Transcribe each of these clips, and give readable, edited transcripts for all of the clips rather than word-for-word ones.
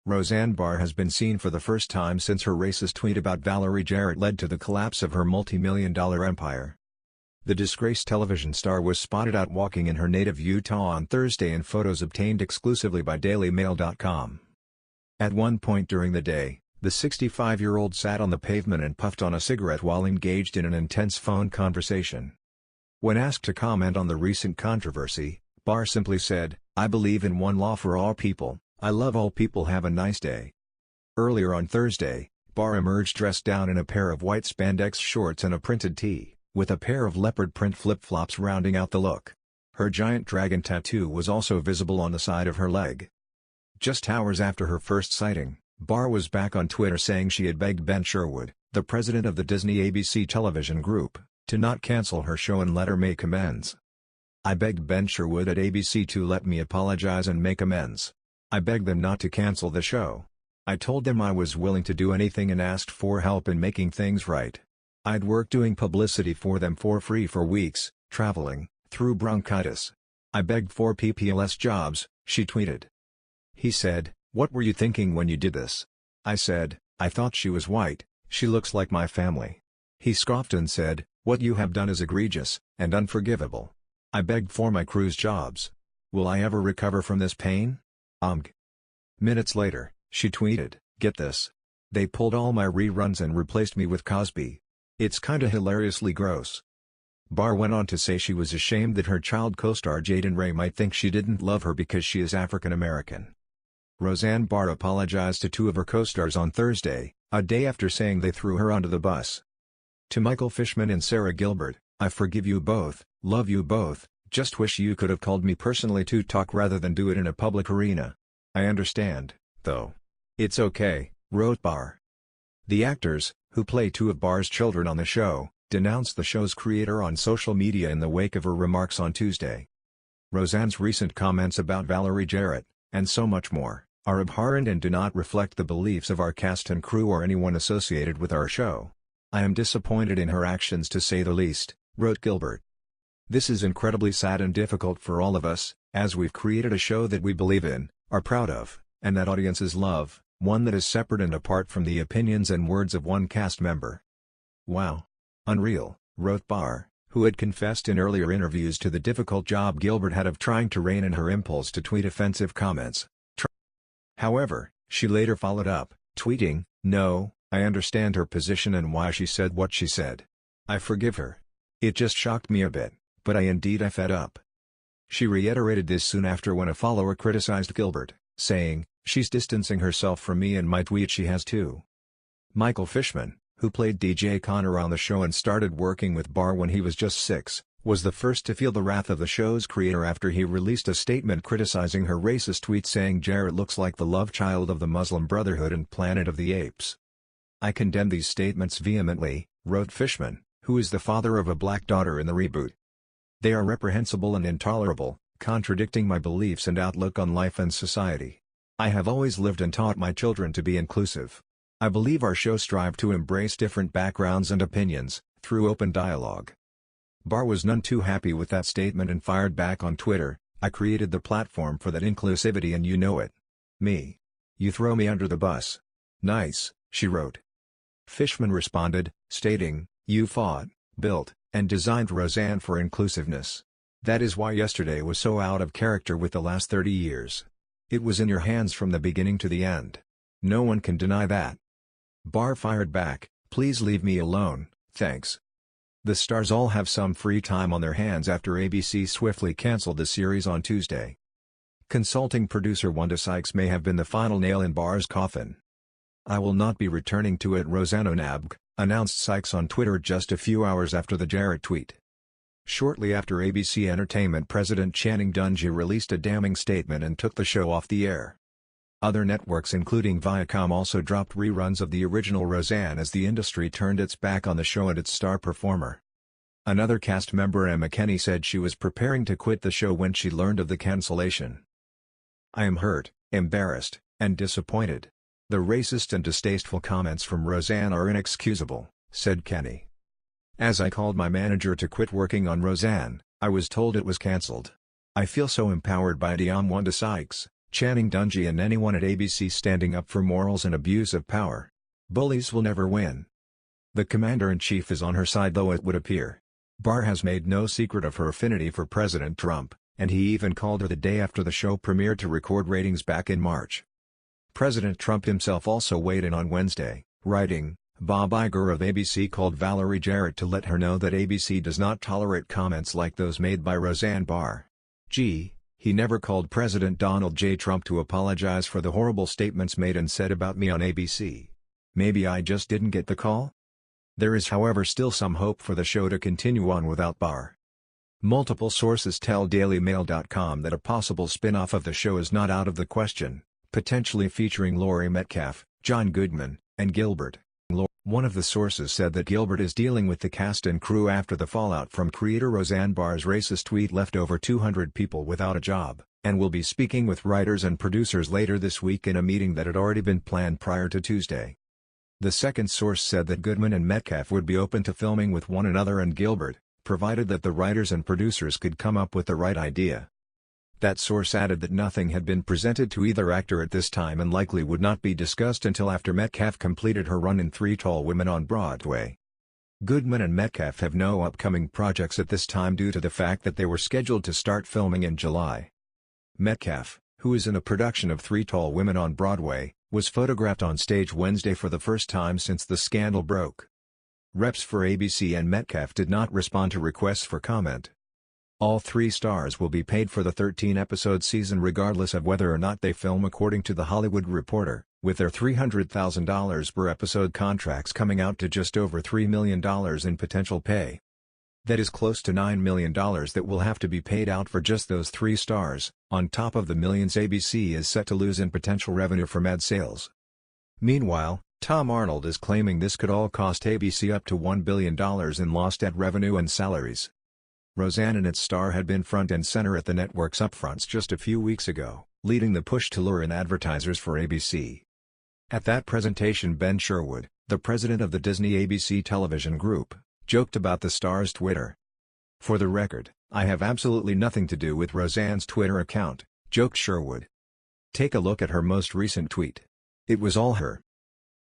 Roseanne Barr has been seen for the first time since her racist tweet about Valerie Jarrett led to the collapse of her multi-million-dollar empire. The disgraced television star was spotted out walking in her native Utah on Thursday in photos obtained exclusively by DailyMail.com. At one point during the day, the 65-year-old sat on the pavement and puffed on a cigarette while engaged in an intense phone conversation. When asked to comment on the recent controversy, Barr simply said, "I believe in one law for all people, I love all people, have a nice day." Earlier on Thursday, Barr emerged dressed down in a pair of white spandex shorts and a printed tee, with a pair of leopard print flip-flops rounding out the look. Her giant dragon tattoo was also visible on the side of her leg. Just hours after her first sighting, Barr was back on Twitter saying she had begged Ben Sherwood, the president of the Disney ABC television group, to not cancel her show and let her make amends. "I begged Ben Sherwood at ABC to let me apologize and make amends. I begged them not to cancel the show. I told them I was willing to do anything and asked for help in making things right. I'd worked doing publicity for them for free for weeks, traveling, through bronchitis. I begged for PPLS jobs," she tweeted. He said, "What were you thinking when you did this?" I said, "I thought she was white, she looks like my family." He scoffed and said, "What you have done is egregious, and unforgivable. I begged for my crew's jobs. Will I ever recover from this pain? Minutes later, she tweeted, "Get this. They pulled all my reruns and replaced me with Cosby. It's kinda hilariously gross." Barr went on to say she was ashamed that her child co-star Jaden Ray might think she didn't love her because she is African American. Roseanne Barr apologized to two of her co-stars on Thursday, a day after saying they threw her under the bus. To Michael Fishman and Sarah Gilbert, "I forgive you both, love you both, just wish you could have called me personally to talk rather than do it in a public arena. I understand, though. It's okay," wrote Barr. The actors, who play two of Barr's children on the show, denounced the show's creator on social media in the wake of her remarks on Tuesday. Roseanne's recent comments about Valerie Jarrett, and so much more, are abhorrent and do not reflect the beliefs of our cast and crew or anyone associated with our show. "I am disappointed in her actions to say the least," wrote Gilbert. "This is incredibly sad and difficult for all of us, as we've created a show that we believe in, are proud of, and that audiences love, one that is separate and apart from the opinions and words of one cast member." "Wow. Unreal," wrote Barr, who had confessed in earlier interviews to the difficult job Gilbert had of trying to rein in her impulse to tweet offensive comments. However, she later followed up, tweeting, "No, I understand her position and why she said what she said. I forgive her. It just shocked me a bit, but I fed up." She reiterated this soon after when a follower criticized Gilbert, saying, "She's distancing herself from me and my tweet she has too." Michael Fishman, who played DJ Connor on the show and started working with Barr when he was just 6, was the first to feel the wrath of the show's creator after he released a statement criticizing her racist tweet saying Jarrett looks like the love child of the Muslim Brotherhood and Planet of the Apes. "I condemn these statements vehemently," wrote Fishman, who is the father of a black daughter in the reboot. "They are reprehensible and intolerable, contradicting my beliefs and outlook on life and society. I have always lived and taught my children to be inclusive. I believe our show strive to embrace different backgrounds and opinions, through open dialogue." Barr was none too happy with that statement and fired back on Twitter, "I created the platform for that inclusivity and you know it. Me. You throw me under the bus. Nice," she wrote. Fishman responded, stating, "You fought, built, and designed Roseanne for inclusiveness. That is why yesterday was so out of character with the last 30 years. It was in your hands from the beginning to the end. No one can deny that." Barr fired back, "Please leave me alone, thanks." The stars all have some free time on their hands after ABC swiftly canceled the series on Tuesday. Consulting producer Wanda Sykes may have been the final nail in Barr's coffin. "I will not be returning to it, Roseanne Onabg," announced Sykes on Twitter just a few hours after the Jarrett tweet. Shortly after, ABC Entertainment president Channing Dungey released a damning statement and took the show off the air. Other networks including Viacom also dropped reruns of the original Roseanne as the industry turned its back on the show and its star performer. Another cast member, Emma Kenney, said she was preparing to quit the show when she learned of the cancellation. "I am hurt, embarrassed, and disappointed. The racist and distasteful comments from Roseanne are inexcusable," said Kenney. "As I called my manager to quit working on Roseanne, I was told it was cancelled. I feel so empowered by it," Wanda Sykes, Channing Dungey and anyone at ABC standing up for morals and abuse of power. Bullies will never win. The commander-in-chief is on her side, though, it would appear. Barr has made no secret of her affinity for President Trump, and he even called her the day after the show premiered to record ratings back in March. President Trump himself also weighed in on Wednesday, writing, Bob Iger of ABC called Valerie Jarrett to let her know that ABC does not tolerate comments like those made by Roseanne Barr. Gee, he never called President Donald J. Trump to apologize for the horrible statements made and said about me on ABC. Maybe I just didn't get the call? There is, however, still some hope for the show to continue on without Barr. Multiple sources tell DailyMail.com that a possible spin-off of the show is not out of the question, potentially featuring Laurie Metcalf, John Goodman, and Gilbert. One of the sources said that Gilbert is dealing with the cast and crew after the fallout from creator Roseanne Barr's racist tweet left over 200 people without a job, and will be speaking with writers and producers later this week in a meeting that had already been planned prior to Tuesday. The second source said that Goodman and Metcalf would be open to filming with one another and Gilbert, provided that the writers and producers could come up with the right idea. That source added that nothing had been presented to either actor at this time and likely would not be discussed until after Metcalf completed her run in Three Tall Women on Broadway. Goodman and Metcalf have no upcoming projects at this time due to the fact that they were scheduled to start filming in July. Metcalf, who is in a production of Three Tall Women on Broadway, was photographed on stage Wednesday for the first time since the scandal broke. Reps for ABC and Metcalf did not respond to requests for comment. All three stars will be paid for the 13-episode season regardless of whether or not they film, according to The Hollywood Reporter, with their $300,000 per episode contracts coming out to just over $3 million in potential pay. That is close to $9 million that will have to be paid out for just those three stars, on top of the millions ABC is set to lose in potential revenue from ad sales. Meanwhile, Tom Arnold is claiming this could all cost ABC up to $1 billion in lost ad revenue and salaries. Roseanne and its star had been front and center at the network's upfronts just a few weeks ago, leading the push to lure in advertisers for ABC. At that presentation, Ben Sherwood, the president of the Disney ABC television group, joked about the star's Twitter. For the record, I have absolutely nothing to do with Roseanne's Twitter account, joked Sherwood. Take a look at her most recent tweet. It was all her.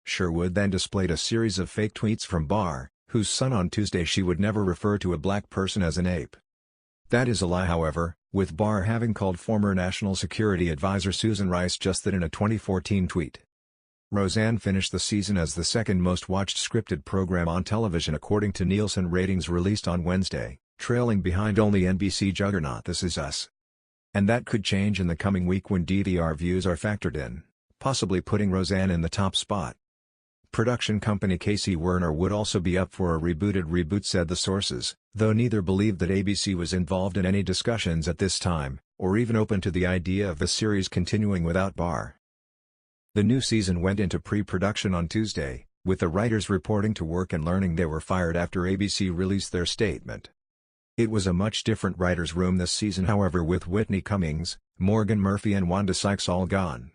Sherwood then displayed a series of fake tweets from Barr, whose son on Tuesday she would never refer to a black person as an ape. That is a lie, however, with Barr having called former National Security Advisor Susan Rice just that in a 2014 tweet. Roseanne finished the season as the second most watched scripted program on television according to Nielsen ratings released on Wednesday, trailing behind only NBC juggernaut This Is Us. And that could change in the coming week when DVR views are factored in, possibly putting Roseanne in the top spot. Production company Casey Werner would also be up for a reboot, said the sources, though neither believed that ABC was involved in any discussions at this time, or even open to the idea of the series continuing without Barr. The new season went into pre-production on Tuesday, with the writers reporting to work and learning they were fired after ABC released their statement. It was a much different writers' room this season, however, with Whitney Cummings, Morgan Murphy and Wanda Sykes all gone.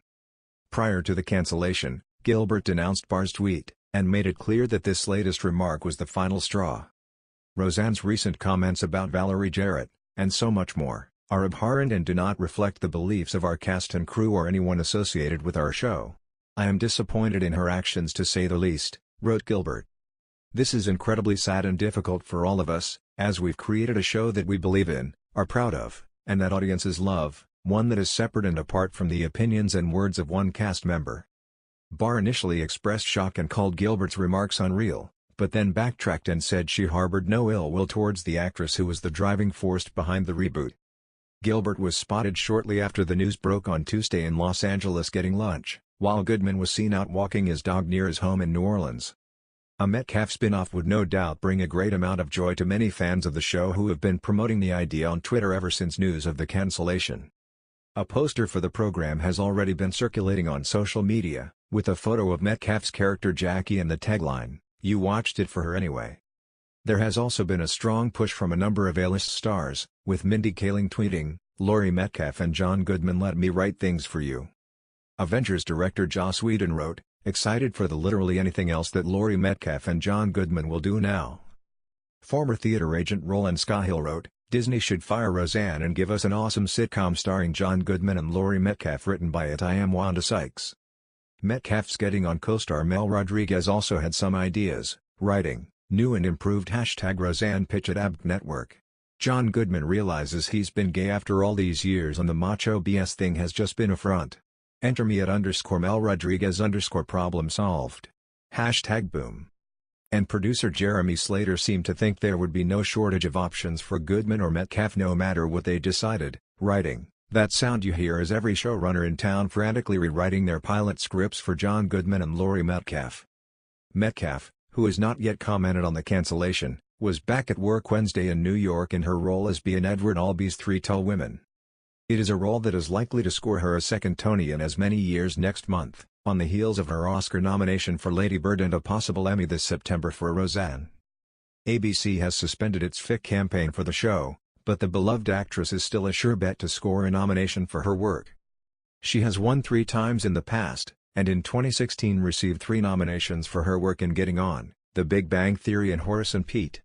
Prior to the cancellation, Gilbert denounced Barr's tweet, and made it clear that this latest remark was the final straw. Roseanne's recent comments about Valerie Jarrett, and so much more, are abhorrent and do not reflect the beliefs of our cast and crew or anyone associated with our show. I am disappointed in her actions, to say the least, wrote Gilbert. This is incredibly sad and difficult for all of us, as we've created a show that we believe in, are proud of, and that audiences love, one that is separate and apart from the opinions and words of one cast member. Barr initially expressed shock and called Gilbert's remarks unreal, but then backtracked and said she harbored no ill will towards the actress who was the driving force behind the reboot. Gilbert was spotted shortly after the news broke on Tuesday in Los Angeles getting lunch, while Goodman was seen out walking his dog near his home in New Orleans. A Metcalf spin-off would no doubt bring a great amount of joy to many fans of the show who have been promoting the idea on Twitter ever since news of the cancellation. A poster for the program has already been circulating on social media, with a photo of Metcalf's character Jackie and the tagline, "You watched it for her anyway." There has also been a strong push from a number of A-list stars, with Mindy Kaling tweeting, "Laurie Metcalf and John Goodman let me write things for you." Avengers director Joss Whedon wrote, "Excited for the literally anything else that Laurie Metcalf and John Goodman will do now." Former theater agent Roland Scahill wrote, Disney should fire Roseanne and give us an awesome sitcom starring John Goodman and Laurie Metcalf, written by I Am Wanda Sykes. Metcalf's getting on co-star Mel Rodriguez also had some ideas, writing, "New and improved #Roseanne pitch at ABC Network. John Goodman realizes he's been gay after all these years and the macho BS thing has just been a front. Enter me at _Mel Rodriguez _problem solved. #boom." And producer Jeremy Slater seemed to think there would be no shortage of options for Goodman or Metcalf no matter what they decided, writing, "That sound you hear is every showrunner in town frantically rewriting their pilot scripts for John Goodman and Laurie Metcalf." Metcalf, who has not yet commented on the cancellation, was back at work Wednesday in New York in her role as Bea in Edward Albee's Three Tall Women. It is a role that is likely to score her a second Tony in as many years next month, on the heels of her Oscar nomination for Lady Bird and a possible Emmy this September for Roseanne. ABC has suspended its FIC campaign for the show, but the beloved actress is still a sure bet to score a nomination for her work. She has won 3 times in the past, and in 2016 received 3 nominations for her work in Getting On, The Big Bang Theory and Horace and Pete.